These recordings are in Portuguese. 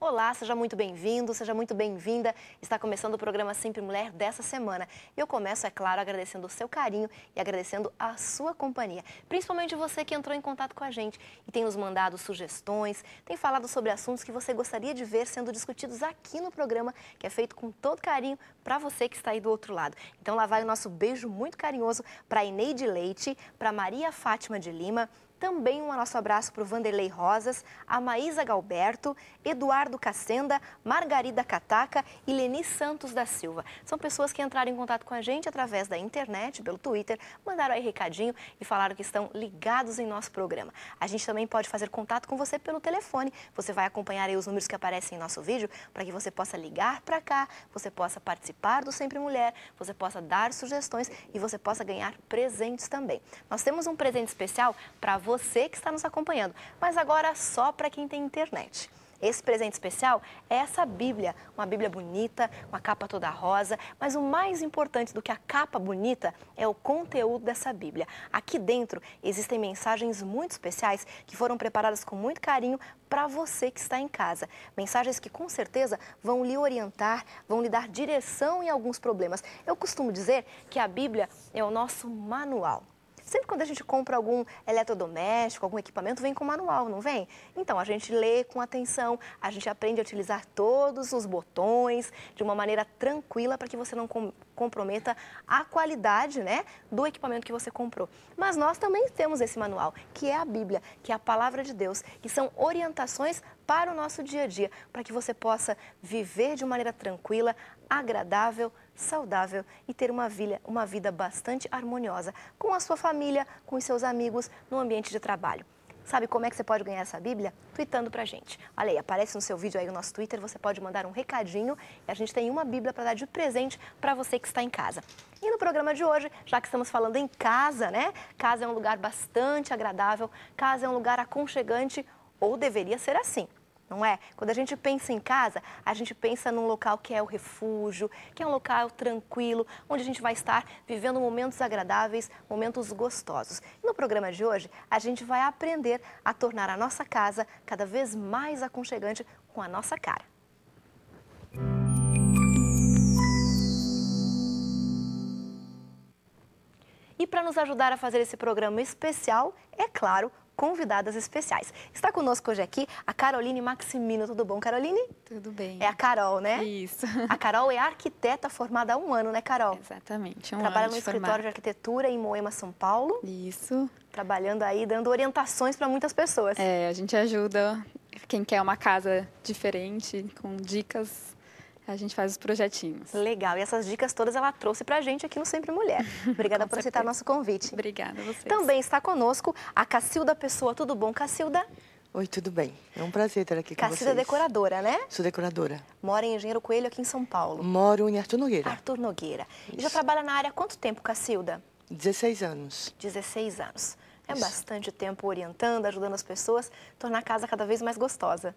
Olá, seja muito bem-vindo, seja muito bem-vinda. Está começando o programa Sempre Mulher dessa semana. Eu começo, é claro, agradecendo o seu carinho e agradecendo a sua companhia. Principalmente você que entrou em contato com a gente e tem nos mandado sugestões, tem falado sobre assuntos que você gostaria de ver sendo discutidos aqui no programa, que é feito com todo carinho para você que está aí do outro lado. Então lá vai o nosso beijo muito carinhoso para Eneide Leite, para Maria Fátima de Lima, também um nosso abraço para o Vanderlei Rosas, a Maísa Galberto, Eduardo Cassenda, Margarida Cataca e Leni Santos da Silva. São pessoas que entraram em contato com a gente através da internet, pelo Twitter, mandaram aí recadinho e falaram que estão ligados em nosso programa. A gente também pode fazer contato com você pelo telefone. Você vai acompanhar aí os números que aparecem em nosso vídeo para que você possa ligar para cá, você possa participar do Sempre Mulher, você possa dar sugestões e você possa ganhar presentes também. Nós temos um presente especial para você que está nos acompanhando, mas agora só para quem tem internet. Esse presente especial é essa Bíblia, uma Bíblia bonita, uma capa toda rosa, mas o mais importante do que a capa bonita é o conteúdo dessa Bíblia. Aqui dentro existem mensagens muito especiais que foram preparadas com muito carinho para você que está em casa. Mensagens que com certeza vão lhe orientar, vão lhe dar direção em alguns problemas. Eu costumo dizer que a Bíblia é o nosso manual. Sempre quando a gente compra algum eletrodoméstico, algum equipamento, vem com manual, não vem? Então, a gente lê com atenção, a gente aprende a utilizar todos os botões de uma maneira tranquila para que você não comprometa a qualidade, né, do equipamento que você comprou. Mas nós também temos esse manual, que é a Bíblia, que é a Palavra de Deus, que são orientações para o nosso dia a dia, para que você possa viver de maneira tranquila, agradável, saudável e ter uma vida bastante harmoniosa com a sua família, com os seus amigos, no ambiente de trabalho. Sabe como é que você pode ganhar essa Bíblia? Tweetando pra gente. Olha aí, aparece no seu vídeo aí no nosso Twitter, você pode mandar um recadinho e a gente tem uma Bíblia para dar de presente para você que está em casa. E no programa de hoje, já que estamos falando em casa, né? Casa é um lugar bastante agradável, casa é um lugar aconchegante, ou deveria ser assim. Não é? Quando a gente pensa em casa, a gente pensa num local que é o refúgio, que é um local tranquilo, onde a gente vai estar vivendo momentos agradáveis, momentos gostosos. E no programa de hoje, a gente vai aprender a tornar a nossa casa cada vez mais aconchegante com a nossa cara. E para nos ajudar a fazer esse programa especial, é claro, convidadas especiais. Está conosco hoje aqui a Caroline Maximino. Tudo bom, Caroline? Tudo bem. É a Carol, né? Isso. A Carol é arquiteta formada há um ano, né, Carol? Exatamente, Trabalha no escritório de arquitetura em Moema, São Paulo. Isso. Trabalhando aí, dando orientações para muitas pessoas. A gente ajuda quem quer uma casa diferente, com dicas. A gente faz os projetinhos. Legal. E essas dicas todas ela trouxe pra gente aqui no Sempre Mulher. Obrigada por aceitar nosso convite. Obrigada a vocês. Também está conosco a Cacilda Pessoa. Tudo bom, Cacilda? Oi, tudo bem. É um prazer estar aqui com vocês. Cacilda é decoradora, né? Sou decoradora. Mora em Engenheiro Coelho, aqui em São Paulo. Moro em Arthur Nogueira. Arthur Nogueira. Isso. E já trabalha na área há quanto tempo, Cacilda? 16 anos. 16 anos. É Isso. bastante tempo orientando, ajudando as pessoas a tornar a casa cada vez mais gostosa.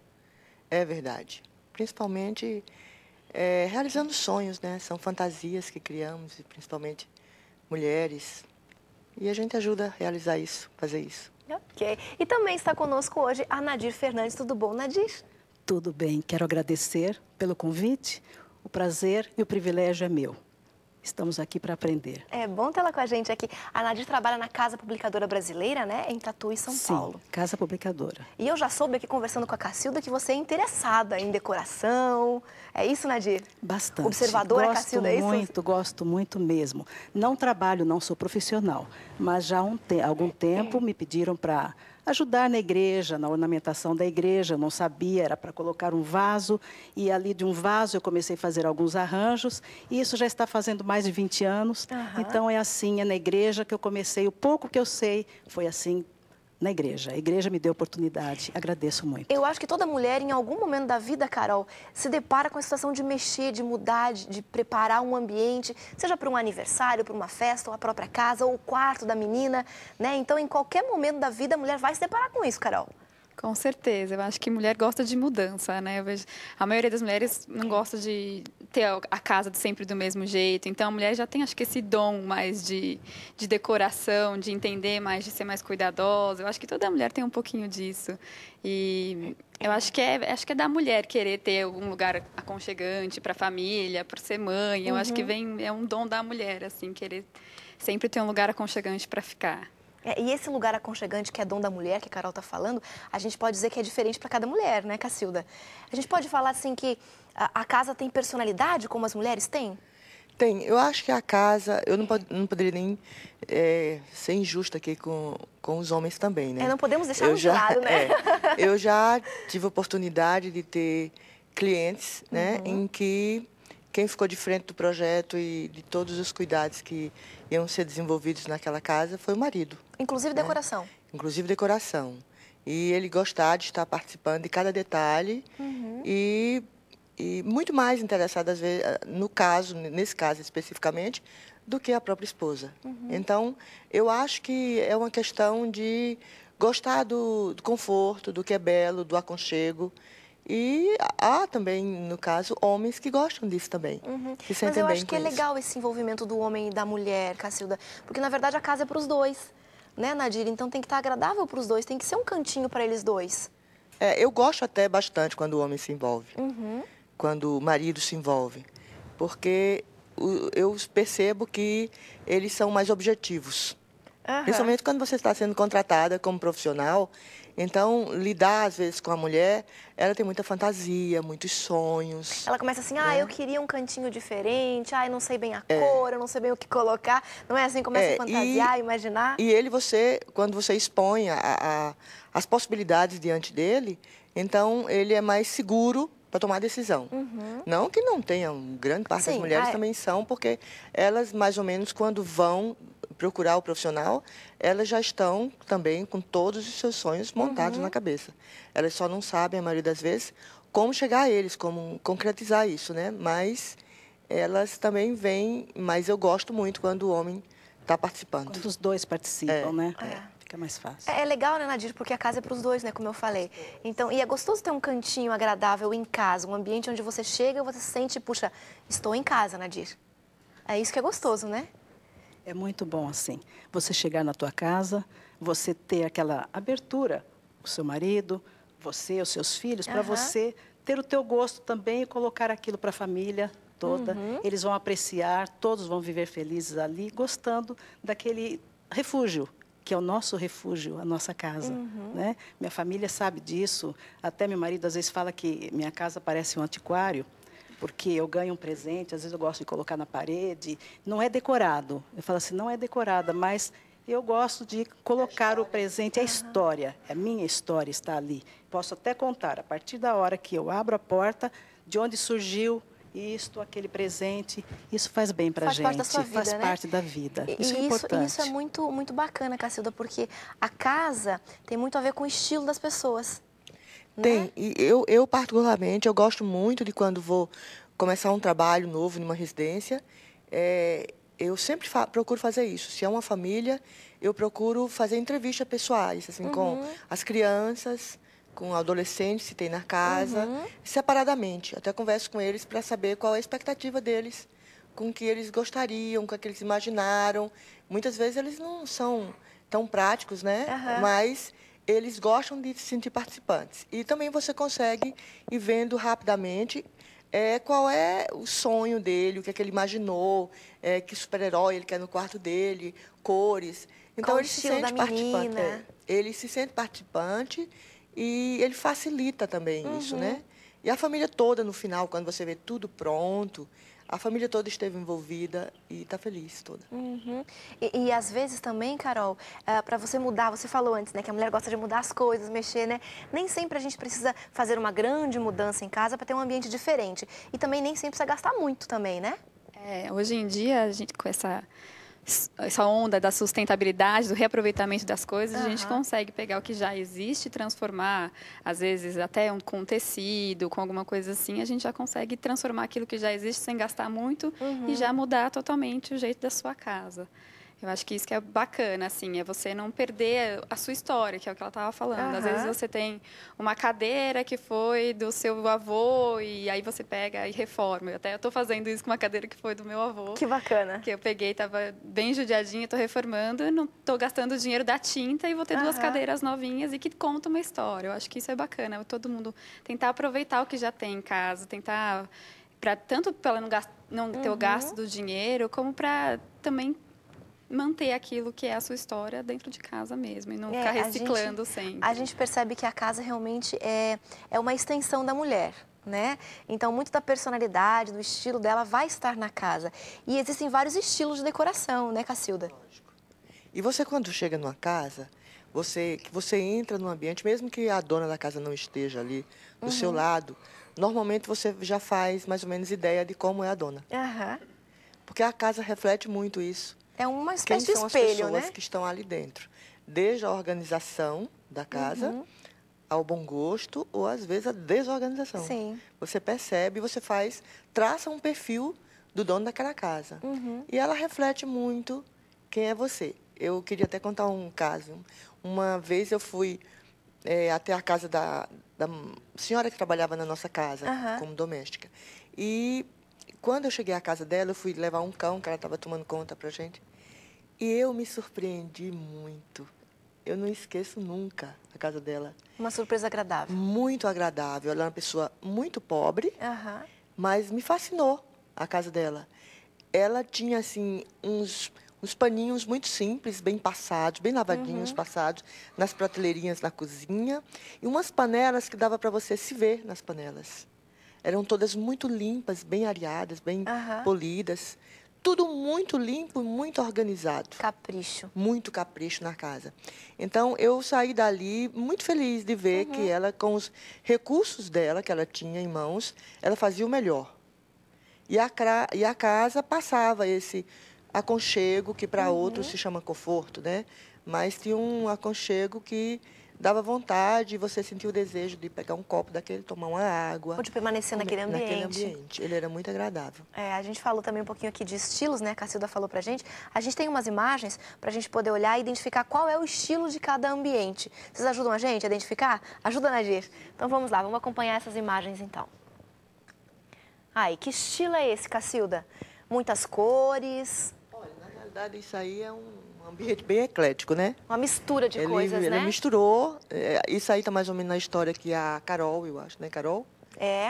É verdade. Principalmente realizando sonhos, né? São fantasias que criamos, e principalmente mulheres. E a gente ajuda a realizar isso, fazer isso. Ok. E também está conosco hoje a Nadir Fernandes. Tudo bom, Nadir? Tudo bem. Quero agradecer pelo convite. O prazer e o privilégio é meu. Estamos aqui para aprender. É bom tê-la com a gente aqui. A Nadir trabalha na Casa Publicadora Brasileira, né? Em Tatuí, São Paulo. Sim, Casa Publicadora. E eu já soube aqui, conversando com a Cacilda, que você é interessada em decoração. É isso, Nadir? Bastante. Observadora, Cacilda, é isso? Gosto muito mesmo. Não trabalho, não sou profissional, mas já há algum tempo me pediram para ajudar na igreja, na ornamentação da igreja. Eu não sabia, era para colocar um vaso, e ali de um vaso eu comecei a fazer alguns arranjos, e isso já está fazendo mais de 20 anos. Então é assim, é na igreja que eu comecei. O pouco que eu sei foi assim na igreja. A igreja me deu oportunidade, agradeço muito. Eu acho que toda mulher, em algum momento da vida, Carol, se depara com a situação de mexer, de mudar, de preparar um ambiente, seja para um aniversário, para uma festa, ou a própria casa, ou o quarto da menina, né? Então, em qualquer momento da vida, a mulher vai se deparar com isso, Carol. Com certeza. Eu acho que mulher gosta de mudança, né? Eu vejo, a maioria das mulheres não gosta de ter a casa sempre do mesmo jeito. Então, a mulher já tem, acho que, esse dom mais de decoração, de entender mais, de ser mais cuidadosa. Eu acho que toda mulher tem um pouquinho disso. E eu acho que é da mulher querer ter um lugar aconchegante para a família, por ser mãe. Eu acho que é um dom da mulher, assim, querer sempre ter um lugar aconchegante para ficar. E esse lugar aconchegante que é dom da mulher, que a Carol está falando, a gente pode dizer que é diferente para cada mulher, né, Cacilda? A gente pode falar assim que a casa tem personalidade, como as mulheres têm? Tem. Eu acho que a casa, eu não poderia nem ser injusta aqui com os homens também, né? Não podemos deixá-los de lado, né? Eu já tive a oportunidade de ter clientes, né, em que quem ficou de frente do projeto e de todos os cuidados que iam ser desenvolvidos naquela casa foi o marido. Inclusive decoração. Inclusive decoração. E ele gostar de estar participando de cada detalhe e muito mais interessado, às vezes, nesse caso especificamente, do que a própria esposa. Então, eu acho que é uma questão de gostar do conforto, do que é belo, do aconchego. E há também, no caso, homens que gostam disso também. Que sentem Mas eu bem acho que é com isso. legal esse envolvimento do homem e da mulher, Cacilda, porque na verdade a casa é para os dois, né, Nadir? Então tem que estar agradável para os dois, tem que ser um cantinho para eles dois. Eu gosto até bastante quando o homem se envolve, quando o marido se envolve, porque eu percebo que eles são mais objetivos. Principalmente quando você está sendo contratada como profissional. Então, lidar, às vezes, com a mulher, ela tem muita fantasia, muitos sonhos. Ela começa assim, eu queria um cantinho diferente, eu não sei bem a cor, eu não sei bem o que colocar. Não é assim? Começa a fantasiar, imaginar. E ele, quando você expõe as possibilidades diante dele, então ele é mais seguro para tomar decisão. Não que não tenham, grande parte das mulheres também são, porque elas, mais ou menos, quando vão procurar o profissional, elas já estão também com todos os seus sonhos montados na cabeça. Elas só não sabem, a maioria das vezes, como chegar a eles, como concretizar isso, né? Mas elas também vêm, mas eu gosto muito quando o homem está participando. Quando os dois participam, né? Fica mais fácil. É legal, né, Nadir? Porque a casa é para os dois, né? Como eu falei. Então, e é gostoso ter um cantinho agradável em casa, um ambiente onde você chega e você se sente, puxa, estou em casa, Nadir. É isso que é gostoso, né? É muito bom, assim, você chegar na tua casa, você ter aquela abertura, o seu marido, você, os seus filhos, para você ter o teu gosto também e colocar aquilo para a família toda. Eles vão apreciar, todos vão viver felizes ali, gostando daquele refúgio, que é o nosso refúgio, a nossa casa. Né? Minha família sabe disso, até meu marido às vezes fala que minha casa parece um antiquário, porque eu ganho um presente, às vezes eu gosto de colocar na parede, não é decorado. Eu falo assim, não é decorada, mas eu gosto de colocar o presente, a história, a minha história está ali. Posso até contar, a partir da hora que eu abro a porta, de onde surgiu isto, aquele presente, isso faz bem para a gente, parte da sua vida, faz né? parte da vida. Isso é E importante. isso é muito, muito bacana, Cacilda, porque a casa tem muito a ver com o estilo das pessoas. Tem, e eu particularmente, eu gosto muito de quando vou começar um trabalho novo numa residência, eu sempre procuro fazer isso. Se é uma família, eu procuro fazer entrevistas pessoais, assim, com as crianças, com adolescentes, se tem na casa, separadamente. Até converso com eles para saber qual é a expectativa deles, com o que eles gostariam, com o que eles imaginaram. Muitas vezes eles não são tão práticos, né? Mas eles gostam de se sentir participantes. E também você consegue ir vendo rapidamente qual é o sonho dele, o que é que ele imaginou, que super-herói ele quer no quarto dele, cores. Então, ele se sente participante. Ele se sente participante e ele facilita também isso, né? E a família toda, no final, quando você vê tudo pronto, a família toda esteve envolvida e está feliz toda. E às vezes também, Carol, para você mudar, você falou antes, né, que a mulher gosta de mudar as coisas, mexer, né? Nem sempre a gente precisa fazer uma grande mudança em casa para ter um ambiente diferente. E também nem sempre precisa gastar muito também, né? Hoje em dia, a gente, com essa onda da sustentabilidade, do reaproveitamento das coisas, a gente consegue pegar o que já existe e transformar, às vezes até com um tecido, com alguma coisa assim, a gente já consegue transformar aquilo que já existe sem gastar muito e já mudar totalmente o jeito da sua casa. Eu acho que isso que é bacana, assim, é você não perder a sua história, que é o que ela estava falando. Às vezes você tem uma cadeira que foi do seu avô e aí você pega e reforma. Eu estou fazendo isso com uma cadeira que foi do meu avô. Que bacana. Que eu peguei, estava bem judiadinha, estou reformando, não estou gastando o dinheiro da tinta e vou ter duas cadeiras novinhas e que contam uma história. Eu acho que isso é bacana, todo mundo tentar aproveitar o que já tem em casa, tentar, tanto para não ter o gasto do dinheiro, como para também manter aquilo que é a sua história dentro de casa mesmo e não ficar reciclando sempre. A gente percebe que a casa realmente é uma extensão da mulher, né? Então, muito da personalidade, do estilo dela vai estar na casa. E existem vários estilos de decoração, né, Cacilda? Lógico. E você, quando chega numa casa, você entra num ambiente, mesmo que a dona da casa não esteja ali do seu lado, normalmente você já faz mais ou menos ideia de como é a dona. Porque a casa reflete muito isso. É uma espécie de espelho, né? Quem são as pessoas que estão ali dentro? Desde a organização da casa ao bom gosto ou, às vezes, a desorganização. Sim. Você percebe, você traça um perfil do dono daquela casa. E ela reflete muito quem é você. Eu queria até contar um caso. Uma vez eu fui até a casa da senhora que trabalhava na nossa casa como doméstica. E quando eu cheguei à casa dela, eu fui levar um cão que ela estava tomando conta pra gente. E eu me surpreendi muito. Eu não esqueço nunca a casa dela. Uma surpresa agradável. Muito agradável. Ela é uma pessoa muito pobre, mas me fascinou a casa dela. Ela tinha, assim, uns paninhos muito simples, bem passados, bem lavadinhos, passados, nas prateleirinhas na cozinha. E umas panelas que dava para você se ver nas panelas. Eram todas muito limpas, bem areadas, bem polidas. Tudo muito limpo e muito organizado. Capricho. Muito capricho na casa. Então, eu saí dali muito feliz de ver que ela, com os recursos dela, que ela tinha em mãos, ela fazia o melhor. E a casa passava esse aconchego, que para outros se chama conforto, né? Mas tinha um aconchego que dava vontade, você sentia o desejo de pegar um copo daquele, tomar uma água. Ou de permanecer naquele ambiente. Ele era muito agradável. A gente falou também um pouquinho aqui de estilos, né? A Cacilda falou pra gente. A gente tem umas imagens pra gente poder olhar e identificar qual é o estilo de cada ambiente. Vocês ajudam a gente a identificar? Ajuda, Nadir. Então vamos lá, vamos acompanhar essas imagens então. Ai, que estilo é esse, Cacilda? Muitas cores. Olha, na realidade isso aí é um ambiente bem eclético, né? Uma mistura de coisas, né? Ele misturou. Isso aí está mais ou menos na história que a Carol, eu acho, né, Carol?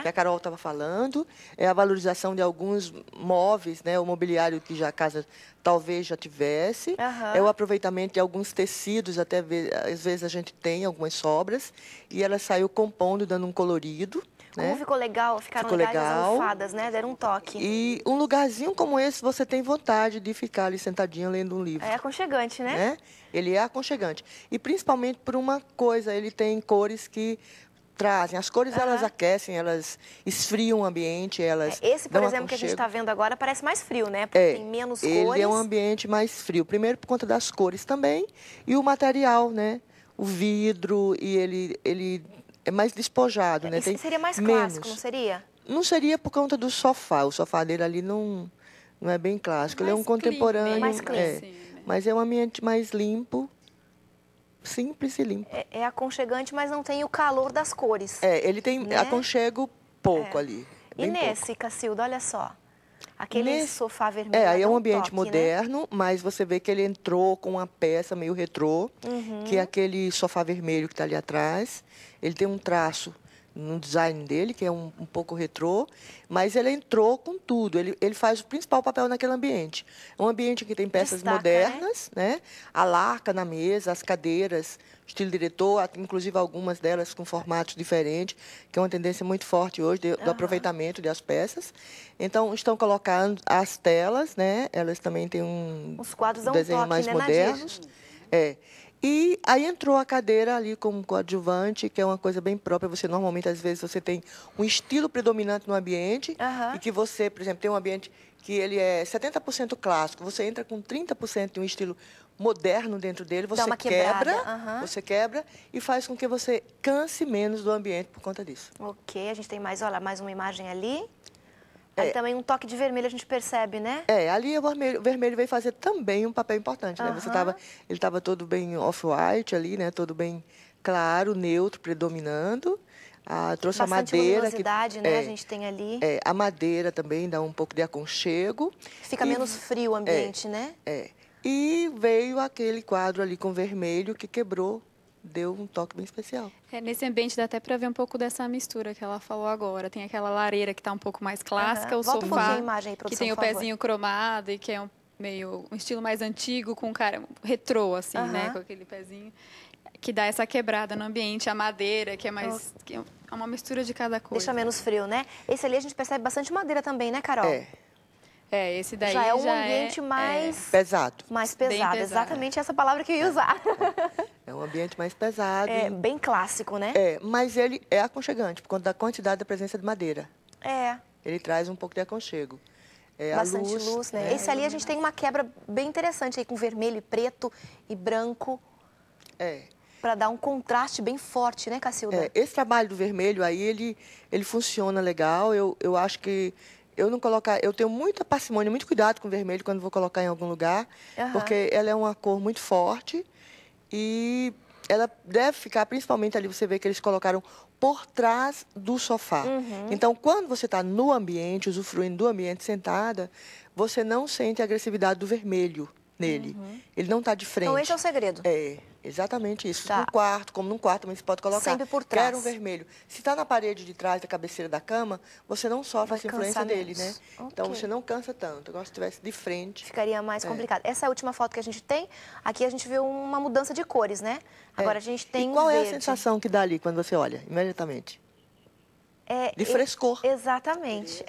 Que a Carol estava falando. É a valorização de alguns móveis, né? O mobiliário que a casa talvez já tivesse. É o aproveitamento de alguns tecidos, até às vezes a gente tem algumas sobras. E ela saiu compondo, dando um colorido. Como ficou legal, ficaram legais as almofadas, né? Deram um toque. E um lugarzinho como esse, você tem vontade de ficar ali sentadinho lendo um livro. É aconchegante, né? Ele é aconchegante. E principalmente por uma coisa, ele tem cores que trazem. As cores, elas aquecem, elas esfriam o ambiente, elas esse, por dão exemplo, que a gente está vendo agora, parece mais frio, né? Porque tem menos cores. Ele é um ambiente mais frio. Primeiro por conta das cores também e o material, né? O vidro, e ele é mais despojado, né? Tem seria mais clássico, não seria? Não seria por conta do sofá. O sofá dele ali não é bem clássico. Ele é um contemporâneo. Mais clean. Mas é um ambiente mais limpo, simples e limpo. É aconchegante, mas não tem o calor das cores. Ele tem aconchego pouco ali. E nesse, Cacilda, olha só. Aquele sofá vermelho. Aí é um ambiente moderno, mas você vê que ele entrou com uma peça meio retrô, que é aquele sofá vermelho que está ali atrás. Ele tem um traço no design dele, que é um pouco retrô, mas ele entrou com tudo. Ele faz o principal papel naquele ambiente. É um ambiente que tem peças modernas, né? A laca na mesa, as cadeiras, estilo diretor, inclusive algumas delas com formatos diferentes, que é uma tendência muito forte hoje do aproveitamento das peças. Então, estão colocando as telas, né? Elas também têm os quadros dão desenho um toque, mais né, modernos. E aí entrou a cadeira ali como coadjuvante, que é uma coisa bem própria. Você normalmente, às vezes, você tem um estilo predominante no ambiente e que você, por exemplo, tem um ambiente que ele é 70% clássico. Você entra com 30% de um estilo moderno dentro dele, você quebra e faz com que você canse menos do ambiente por conta disso. Ok, a gente tem mais uma imagem ali. Aí também um toque de vermelho a gente percebe, né? Ali o vermelho veio fazer também um papel importante, né? Ele estava todo bem off-white ali, né? Todo bem claro, neutro, predominando. Trouxe bastante a madeira. luminosidade, né? A gente tem ali. A madeira também dá um pouco de aconchego. Fica menos frio o ambiente, né? E veio aquele quadro ali com vermelho que quebrou, deu um toque bem especial. Nesse ambiente dá até para ver um pouco dessa mistura que ela falou agora. Tem aquela lareira que está um pouco mais clássica, o Volta sofá a imagem aí, produção, que tem o por favor. pezinho cromado e que é um estilo mais antigo, com cara retrô, assim, né? Com aquele pezinho. Que dá essa quebrada no ambiente, a madeira, que é mais... Que é uma mistura de cada coisa. Deixa menos frio, né? Esse ali a gente percebe bastante madeira também, né, Carol? Esse daí já é um ambiente mais... pesado. Mais pesado, exatamente essa palavra que eu ia usar. É um ambiente mais pesado. Bem clássico, né? Mas ele é aconchegante, por conta da quantidade da presença de madeira. Ele traz um pouco de aconchego. Bastante luz, né? Esse ali a gente tem uma quebra bem interessante aí, com vermelho e preto e branco. Para dar um contraste bem forte, né, Cacilda? Esse trabalho do vermelho aí, ele funciona legal. Eu acho que eu tenho muita parcimônia, muito cuidado com o vermelho quando vou colocar em algum lugar, porque ela é uma cor muito forte e ela deve ficar, principalmente ali, você vê que eles colocaram por trás do sofá. Então, quando você está no ambiente, usufruindo do ambiente sentada, você não sente a agressividade do vermelho nele. Ele não está de frente. Então, esse é o segredo. Exatamente isso. Como num quarto, também você pode colocar. Sempre por trás. Quero um vermelho. Se está na parede de trás da cabeceira da cama, você não sofre essa influência dele, né? Então, você não cansa tanto. Agora, se estivesse de frente... Ficaria mais complicado. Essa última foto que a gente tem, aqui a gente vê uma mudança de cores, né? Agora a gente tem e qual verde. É a sensação que dá ali quando você olha, imediatamente? De frescor. Exatamente.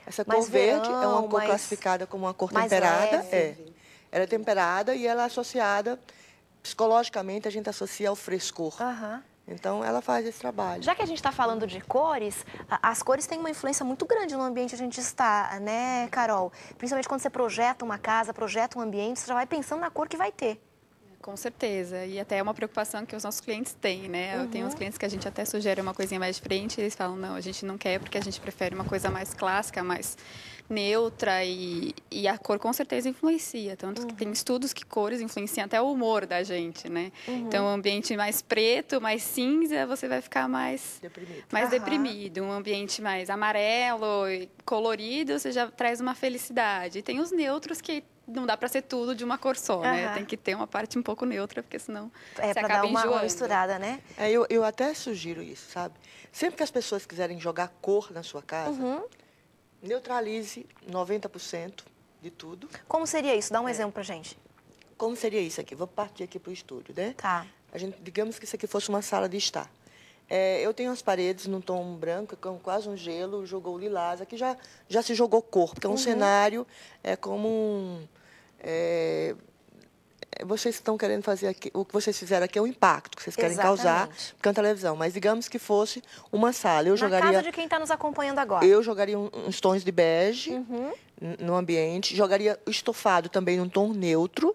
Essa cor verde é uma cor classificada como uma cor temperada. Ela é temperada e ela é associada... Psicologicamente, a gente associa ao frescor. Então, ela faz esse trabalho. Já que a gente está falando de cores, as cores têm uma influência muito grande no ambiente que a gente está, né, Carol? Principalmente quando você projeta uma casa, projeta um ambiente, você já vai pensando na cor que vai ter. Com certeza. E até é uma preocupação que os nossos clientes têm, né? Eu tenho uns clientes que a gente até sugere uma coisinha mais diferente e eles falam, não, a gente não quer porque a gente prefere uma coisa mais clássica, mais neutra e a cor com certeza influencia. Tanto que tem estudos que cores influenciam até o humor da gente, né? Então, um ambiente mais preto, mais cinza, você vai ficar mais deprimido. Um ambiente mais amarelo e colorido, você já traz uma felicidade. E tem os neutros que não dá para ser tudo de uma cor só, né? Tem que ter uma parte um pouco neutra, porque senão você acaba enjoando. Uma misturada, né? Eu até sugiro isso, sabe? Sempre que as pessoas quiserem jogar cor na sua casa, neutralize 90% de tudo. Como seria isso? Dá um exemplo pra gente. Como seria isso aqui? Vou partir aqui para o estúdio, né? Digamos que isso aqui fosse uma sala de estar. Eu tenho as paredes num tom branco, com quase um gelo, jogou lilás. Aqui já se jogou cor, porque é um cenário, como vocês estão querendo fazer aqui, o que vocês fizeram aqui é um impacto que vocês querem causar com a televisão. Mas digamos que fosse uma sala. Na casa de quem está nos acompanhando agora. Eu jogaria uns tons de bege no ambiente, jogaria o estofado também num tom neutro,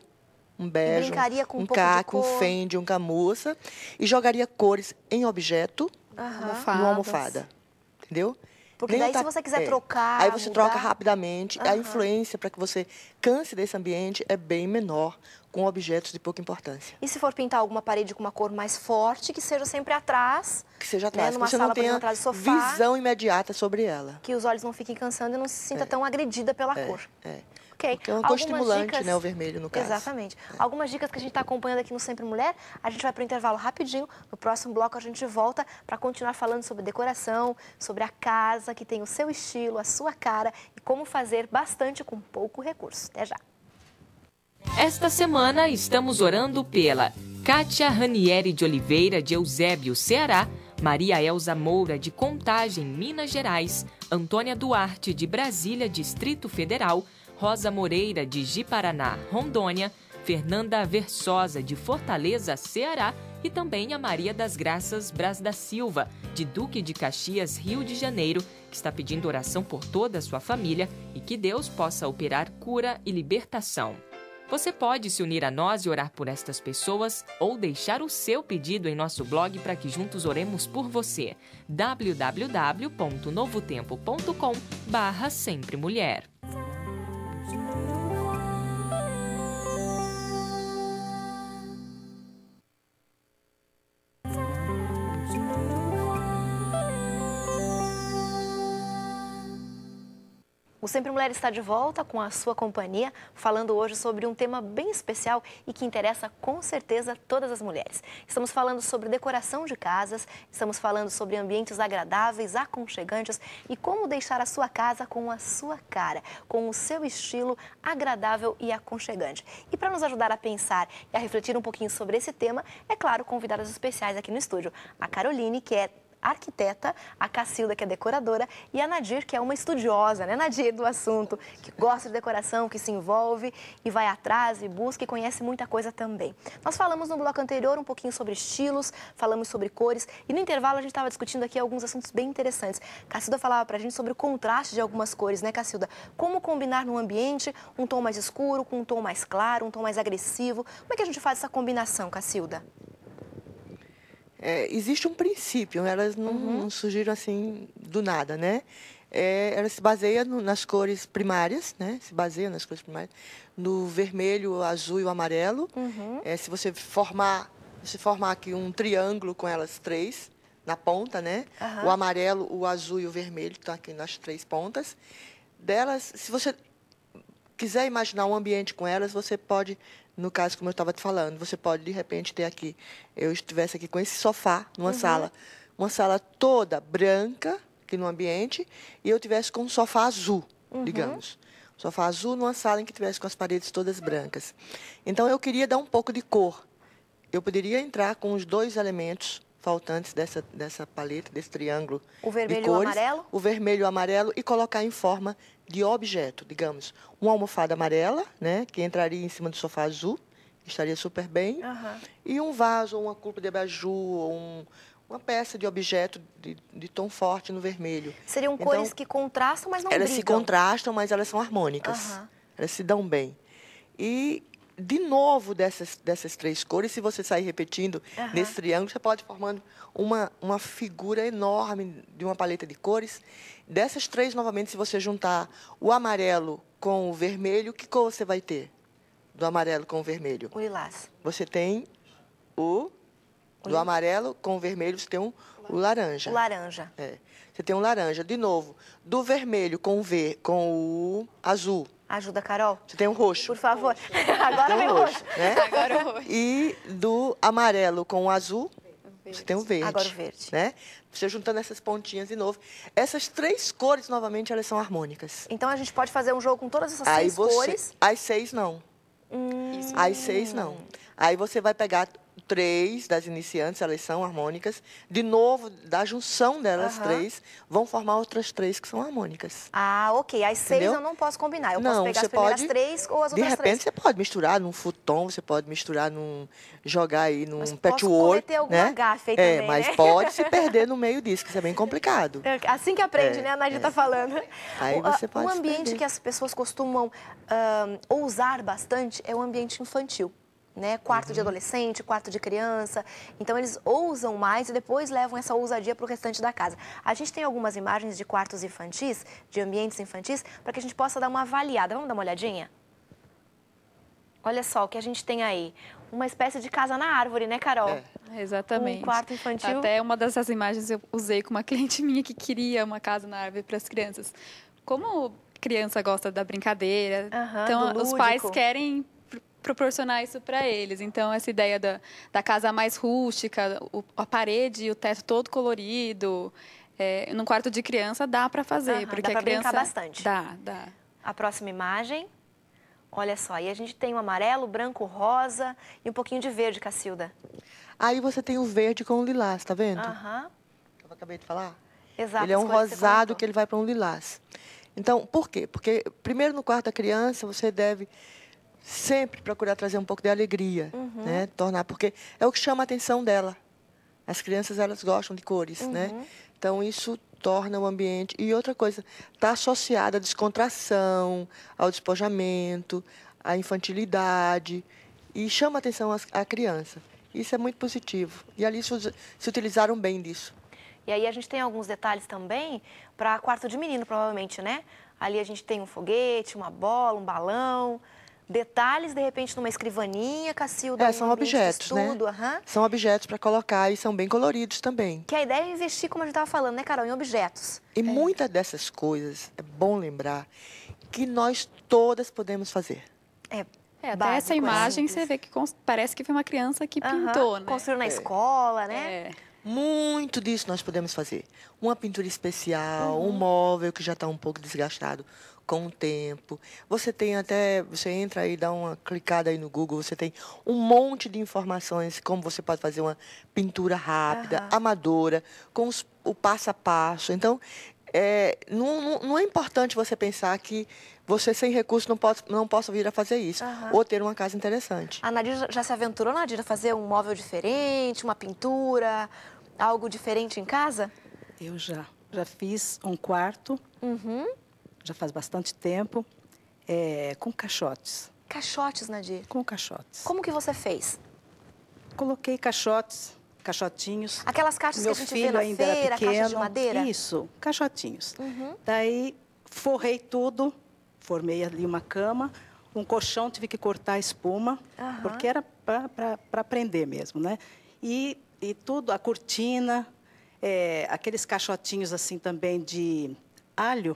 um bege, um caco, um fende, um camurça, e jogaria cores em objeto numa almofada. Entendeu? Porque daí, se você quiser trocar... Aí você troca rapidamente. A influência para que você canse desse ambiente é bem menor com objetos de pouca importância. E se for pintar alguma parede com uma cor mais forte, que seja sempre atrás? Que seja atrás. Numa você sala, não tenha atrás do sofá, visão imediata sobre ela. Que os olhos não fiquem cansando e não se sinta tão agredida pela cor. Porque é uma cor estimulante, né, o vermelho, no caso. Exatamente. Algumas dicas que a gente está acompanhando aqui no Sempre Mulher. A gente vai para o intervalo rapidinho. No próximo bloco a gente volta para continuar falando sobre decoração, sobre a casa que tem o seu estilo, a sua cara e como fazer bastante com pouco recurso. Até já. Esta semana estamos orando pela Kátia Ranieri de Oliveira, de Eusébio, Ceará, Maria Elza Moura, de Contagem, Minas Gerais, Antônia Duarte, de Brasília, Distrito Federal, Rosa Moreira, de Ji-Paraná, Rondônia, Fernanda Versosa, de Fortaleza, Ceará, e também a Maria das Graças Braz da Silva, de Duque de Caxias, Rio de Janeiro, que está pedindo oração por toda a sua família e que Deus possa operar cura e libertação. Você pode se unir a nós e orar por estas pessoas ou deixar o seu pedido em nosso blog para que juntos oremos por você. www.novotempo.com/sempremulher. O Sempre Mulher está de volta com a sua companhia, falando hoje sobre um tema bem especial e que interessa com certeza todas as mulheres. Estamos falando sobre decoração de casas, estamos falando sobre ambientes agradáveis, aconchegantes e como deixar a sua casa com a sua cara, com o seu estilo agradável e aconchegante. E para nos ajudar a pensar e a refletir um pouquinho sobre esse tema, é claro, convidadas especiais aqui no estúdio. A Caroline, que é arquiteta, a Cacilda, que é decoradora, e a Nadir, que é uma estudiosa, né, Nadir, do assunto, que gosta de decoração, que se envolve e vai atrás e busca e conhece muita coisa também. Nós falamos no bloco anterior um pouquinho sobre estilos, falamos sobre cores e no intervalo a gente estava discutindo aqui alguns assuntos bem interessantes. Cacilda falava pra gente sobre o contraste de algumas cores, né, Cacilda? Como combinar no ambiente um tom mais escuro com um tom mais claro, um tom mais agressivo. Como é que a gente faz essa combinação, Cacilda? Existe um princípio, elas não surgiram assim do nada, né? Ela se baseia nas cores primárias, né? Se baseia nas cores primárias, no vermelho, o azul e o amarelo. Se você formar aqui um triângulo com elas três na ponta, né? O amarelo, o azul e o vermelho estão aqui nas três pontas. Delas, se você quiser imaginar um ambiente com elas, você pode, no caso, como eu estava te falando, você pode, de repente, ter aqui, eu estivesse aqui com esse sofá numa sala, uma sala toda branca, aqui no ambiente, e eu tivesse com um sofá azul, digamos. Um sofá azul numa sala em que tivesse com as paredes todas brancas. Então, eu queria dar um pouco de cor. Eu poderia entrar com os dois elementos faltantes dessa paleta, desse triângulo o vermelho de cores, e o amarelo? O vermelho e o amarelo, e colocar em forma de objeto, digamos, uma almofada amarela, né, que entraria em cima do sofá azul, que estaria super bem, e um vaso, ou uma culpa de abajur, ou uma peça de objeto de tom forte no vermelho. Seriam cores que contrastam, mas não elas brigam. Se contrastam, mas elas são harmônicas. Elas se dão bem. E, de novo, dessas três cores, se você sair repetindo nesse triângulo, você pode formando uma figura enorme de uma paleta de cores. Dessas três, novamente, se você juntar o amarelo com o vermelho, que cor você vai ter do amarelo com o vermelho? O lilás. Você tem do amarelo com o vermelho, você tem o laranja. O laranja. Você tem um laranja. De novo, do vermelho com o azul. Ajuda, Carol. Você tem um roxo. Por favor. Agora vem o roxo. Né? Agora o roxo. E do amarelo com o azul, você tem o verde. Agora o verde. Né? Você juntando essas pontinhas de novo. Essas três cores, novamente, elas são harmônicas. Então, a gente pode fazer um jogo com todas essas três cores? As seis, não. As seis, não. Aí você vai pegar três das iniciantes, elas são harmônicas. De novo, da junção delas três, vão formar outras três que são harmônicas. Ah, ok. As seis eu não posso combinar. Eu posso pegar as primeiras três ou as outras três. De repente, você pode misturar num futon, você pode misturar jogar aí num patchwork. Posso cometer alguma gafe aí também, mas né? pode se perder no meio disso, que isso é bem complicado. Assim que aprende, né? A Nadir está falando. Aí você pode um ambiente que as pessoas costumam ousar bastante é o ambiente infantil. Né? Quarto de adolescente, quarto de criança. Então, eles ousam mais e depois levam essa ousadia para o restante da casa. A gente tem algumas imagens de quartos infantis, de ambientes infantis, para que a gente possa dar uma avaliada. Vamos dar uma olhadinha? Olha só o que a gente tem aí. Uma espécie de casa na árvore, né, Carol? Exatamente. Um quarto infantil. Até uma dessas imagens eu usei com uma cliente minha que queria uma casa na árvore para as crianças. Como criança gosta da brincadeira, então os pais querem proporcionar isso para eles. Então, essa ideia da casa mais rústica, a parede e o teto todo colorido, num quarto de criança dá para fazer. Porque dá para brincar bastante. Dá. A próxima imagem, olha só, e a gente tem o amarelo, branco, rosa e um pouquinho de verde, Cacilda. Aí você tem o verde com o lilás, tá vendo? Eu acabei de falar? Exato. Ele é um rosado que ele vai para um lilás. Então, por quê? Porque, primeiro, no quarto da criança, você deve sempre procurar trazer um pouco de alegria, né? Porque é o que chama a atenção dela. As crianças, elas gostam de cores, né? Então, isso torna o ambiente... E outra coisa, está associada à descontração, ao despojamento, a infantilidade e chama a atenção à criança. Isso é muito positivo. E ali se utilizaram bem disso. E aí a gente tem alguns detalhes também para quarto de menino, provavelmente, né? Ali a gente tem um foguete, uma bola, um balão, detalhes, de repente, numa escrivaninha, Cacilda, são objetos, né? São objetos para colocar e são bem coloridos também. Que a ideia é investir, como a gente estava falando, né, Carol, em objetos. E muitas dessas coisas, é bom lembrar, que nós todas podemos fazer. Até básico, essa imagem simples. você vê que parece que foi uma criança que pintou, né? Construiu na escola, né? É. Muito disso nós podemos fazer. Uma pintura especial, um móvel que já está um pouco desgastado com o tempo. Você entra aí, dá uma clicada aí no Google, você tem um monte de informações como você pode fazer uma pintura rápida, amadora, com o passo a passo. Então, não é importante você pensar que você sem recursos não possa vir a fazer isso, ou ter uma casa interessante. A Nadir já se aventurou, Nadir, a fazer um móvel diferente, uma pintura, algo diferente em casa? Eu já fiz um quarto, já faz bastante tempo, com caixotes. Caixotes, Nadir? Com caixotes. Como que você fez? Coloquei caixotinhos. Aquelas caixas que a gente vê na ainda era feira, pequeno. caixas de madeira? Isso, caixotinhos. Daí, forrei tudo, formei ali uma cama, um colchão, tive que cortar a espuma, porque era para prender mesmo, né? E tudo, a cortina, aqueles caixotinhos assim também de alho,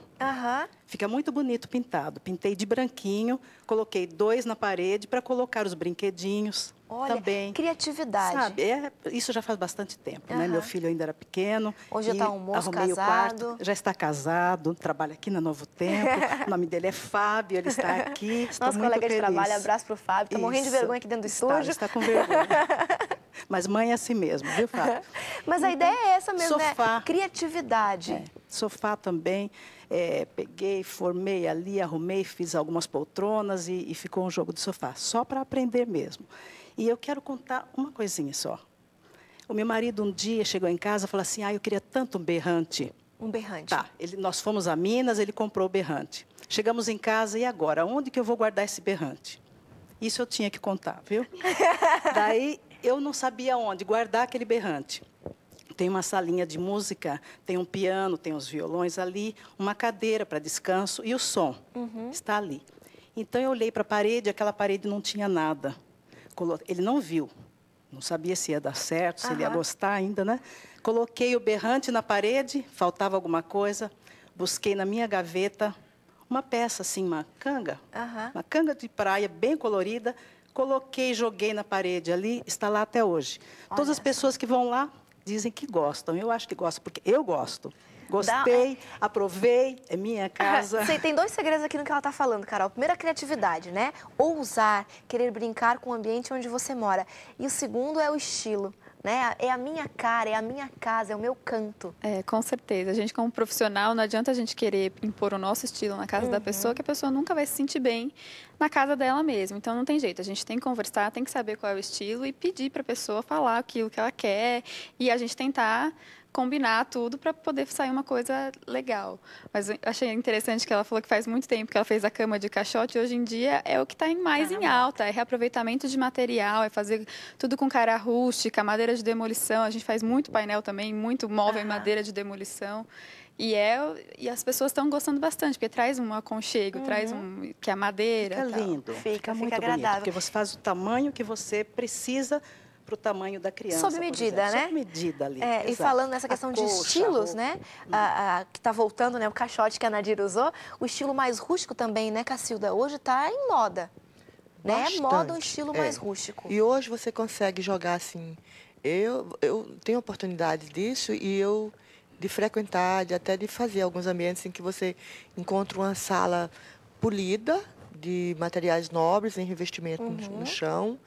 fica muito bonito pintado. Pintei de branquinho, coloquei 2 na parede para colocar os brinquedinhos. Olha, também. criatividade. Sabe, isso já faz bastante tempo, né? Meu filho ainda era pequeno. Hoje já está um moço arrumei casado. o quarto, já está casado, trabalha aqui na Novo Tempo. O nome dele é Fábio, ele está aqui. Estou Nosso muito colega de feliz. trabalho, abraço para o Fábio. Está morrendo de vergonha aqui dentro do estúdio. Está com vergonha. Mas mãe é assim mesmo, viu, Fábio? Mas a ideia é essa mesmo, Sofá. né? Criatividade. Sofá também. Peguei, formei ali, arrumei, fiz algumas poltronas e ficou um jogo de sofá. Só para aprender mesmo. E eu quero contar uma coisinha só. O meu marido um dia chegou em casa e falou assim, eu queria tanto um berrante. Um berrante. Tá, nós fomos a Minas, ele comprou o berrante. Chegamos em casa, e agora? Onde que eu vou guardar esse berrante? Isso eu tinha que contar, viu? Daí, eu não sabia onde guardar aquele berrante. Tem uma salinha de música, tem um piano, tem os violões ali, uma cadeira para descanso e o som está ali. Então, eu olhei para a parede, aquela parede não tinha nada. Ele não viu, não sabia se ia dar certo, se ele ia gostar ainda, né? Coloquei o berrante na parede, faltava alguma coisa, busquei na minha gaveta uma peça assim, uma canga de praia bem colorida, coloquei, joguei na parede ali, está lá até hoje. Todas as pessoas que vão lá dizem que gostam, eu acho que gostam, porque eu gosto. Gostei, aprovei, é minha casa. Tem 2 segredos aqui no que ela está falando, Carol. Primeiro, a criatividade, né? Ousar, querer brincar com o ambiente onde você mora. E o segundo é o estilo, né? É a minha cara, é a minha casa, é o meu canto. Com certeza. A gente, como profissional, não adianta a gente querer impor o nosso estilo na casa da pessoa, que a pessoa nunca vai se sentir bem na casa dela mesma. Então, não tem jeito. A gente tem que conversar, tem que saber qual é o estilo e pedir para a pessoa falar aquilo que ela quer e a gente tentar combinar tudo para poder sair uma coisa legal. Mas eu achei interessante que ela falou que faz muito tempo que ela fez a cama de caixote e hoje em dia é o que está mais em alta, é reaproveitamento de material, é fazer tudo com cara rústica, madeira de demolição, a gente faz muito painel também, muito móvel em madeira de demolição. E as pessoas estão gostando bastante, porque traz um aconchego, traz que é a madeira. Fica lindo, fica muito agradável. bonito, porque você faz o tamanho que você precisa para o tamanho da criança. Sob medida, né? Sob medida ali. E falando nessa questão de estilos, né? Que está voltando, né? O caixote que a Nadir usou, o estilo mais rústico também, né, Cacilda? Hoje está em moda. Né? É moda o estilo mais rústico. E hoje você consegue jogar assim. Eu tenho oportunidade disso e de frequentar, até de fazer alguns ambientes em que você encontra uma sala polida de materiais nobres em revestimento no chão,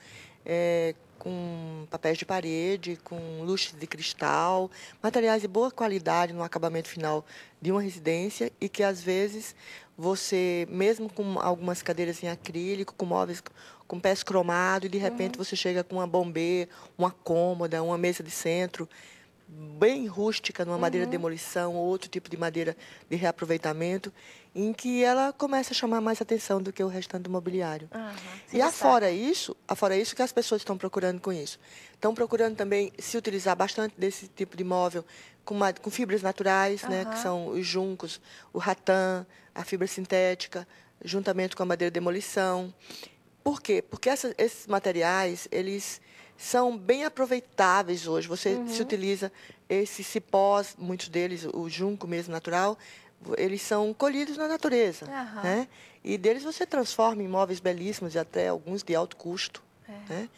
com papéis de parede, com lustres de cristal, materiais de boa qualidade no acabamento final de uma residência e que, às vezes, você, mesmo com algumas cadeiras em acrílico, com móveis com pés cromados, e, de repente, você chega com uma bombê, uma cômoda, uma mesa de centro, bem rústica, numa madeira de demolição ou outro tipo de madeira de reaproveitamento, em que ela começa a chamar mais atenção do que o restante do mobiliário. E afora isso que as pessoas estão procurando com isso. Estão procurando também se utilizar bastante desse tipo de móvel com fibras naturais, né, que são os juncos, o ratã, a fibra sintética, juntamente com a madeira de demolição. Por quê? Porque esses materiais, eles são bem aproveitáveis hoje. Você se utiliza esses cipós, muitos deles, o junco mesmo natural, eles são colhidos na natureza. Né? E deles você transforma em móveis belíssimos e até alguns de alto custo. Né?